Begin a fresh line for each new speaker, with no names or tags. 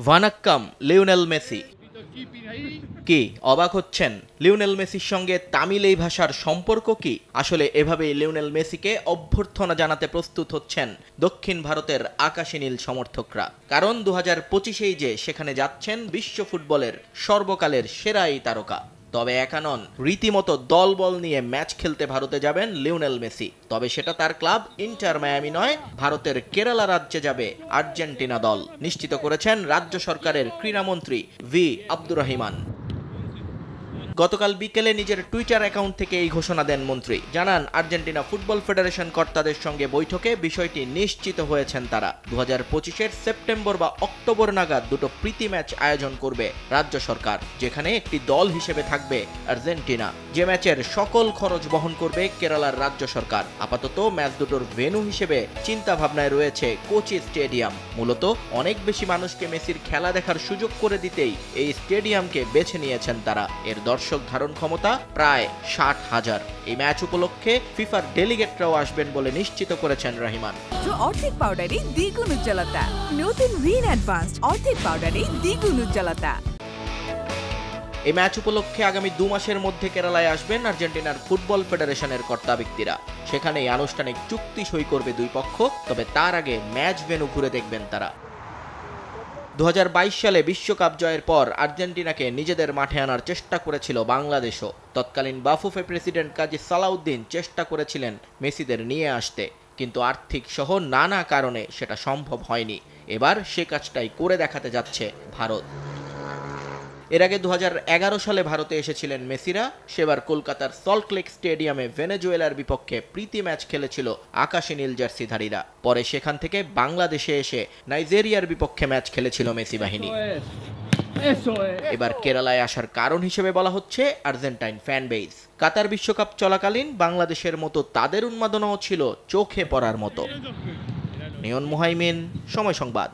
ভানাক্কাম Lionel Messi. কি অবাক হচ্ছেন? লিওনেল মেসির সঙ্গে তামিল এই ভাষার সম্পর্ক কি? আসলে এভাবেই লিওনেল মেসিকে অভ্যর্থনা জানাতে প্রস্তুত হচ্ছেন দক্ষিণ ভারতের আকাশী নীল সমর্থকরা। কারণ 2025-এই যে সেখানে যাচ্ছেন বিশ্ব ফুটবলের সর্বকালের সেরা এই তারকা। তবে একা নন, রীতিমতো দলবল নিয়ে ম্যাচ খেলতে ভারতে যাবেন লিওনেল মেসি। তবে সেটা তার ক্লাব ইন্টার মায়ামি নয়, ভারতের কেরালা রাজ্যে যাবে আর্জেন্টিনা দল, নিশ্চিত করেছেন রাজ্য সরকারের ক্রীড়ামন্ত্রী ভি আব্দুর রহিমান। গতকাল বিকেলে নিজের টুইটার অ্যাকাউন্ট থেকে এই ঘোষণা দেন মন্ত্রী। জানান, আর্জেন্টিনা ফুটবল ফেডারেশন কর্তাদের সঙ্গে বৈঠকে বিষয়টি নিশ্চিত হয়েছেন তারা। 2025-এর সেপ্টেম্বর বা অক্টোবর নাগাদ দুটো প্রীতি ম্যাচ আয়োজন করবে রাজ্য সরকার, যেখানে একটি দল হিসেবে থাকবে আর্জেন্টিনা, যে ম্যাচের সকল খরচ বহন করবে কেরালার রাজ্য সরকার। আপাতত ম্যাচ দুটোর ভেন্যু হিসেবে চিন্তা ভাবনায় রয়েছে কোচি স্টেডিয়াম। মূলত অনেক বেশি মানুষকে মেসির খেলা দেখার সুযোগ করে দিতেই এই স্টেডিয়ামকে বেছে নিয়েছেন তারা। এর দর্শক ধারণ ক্ষমতা প্রায় 60,000। এই ম্যাচ উপলক্ষে ফিফার ডেলিগেটরাও আসবেন বলে নিশ্চিত করেছেন রহিমান।
অর্ধেক পাউডারে দ্বিগুণ উজ্জ্বলতা, নতুন রিন অ্যাডভান্সড অর্ধেক পাউডারে দ্বিগুণ উজ্জ্বলতা।
এই ম্যাচ উপলক্ষে আগামী 2 মাসের মধ্যে কেরালায় আসবেন আর্জেন্টিনার ফুটবল ফেডারেশনের কর্তা ব্যক্তিরা। সেখানেই আনুষ্ঠানিক চুক্তি সই করবে দুই পক্ষ। তবে তার আগে ম্যাচ ভেন্যু ঘুরে দেখবেন তারা। 2022 সালে বিশ্বকাপ জয়ের পর আর্জেন্টিনাকে নিজেদের মাঠে আনার চেষ্টা করেছিল বাংলাদেশও। তৎকালীন বাফুফে প্রেসিডেন্ট কাজী সালাউদ্দিন চেষ্টা করেছিলেন মেসিদের নিয়ে আসতে, কিন্তু আর্থিক সহ নানা কারণে সেটা সম্ভব হয়নি। এবার সে কাজটাই করে দেখাতে যাচ্ছে ভারত। এর আগে 2011 সালে ভারতে এসেছিলেন মেসিরা। সেবার কলকাতার সল্টলেক স্টেডিয়ামে ভেনেজুয়েলার বিপক্ষে প্রীতি ম্যাচ খেলেছিল আকাশী নীল জার্সিধারীরা। পরে সেখান থেকে বাংলাদেশে এসে নাইজেরিয়ার বিপক্ষে ম্যাচ খেলেছিল মেসি বাহিনী। এবার কেরালায় আসার কারণ হিসেবে বলা হচ্ছে আর্জেন্টাইন ফ্যান বেস। কাতার বিশ্বকাপ চলাকালীন বাংলাদেশের মতো তাদের উন্মাদনাও ছিল চোখে পড়ার মতো। নিয়ন মুহাইমিন, সময় সংবাদ।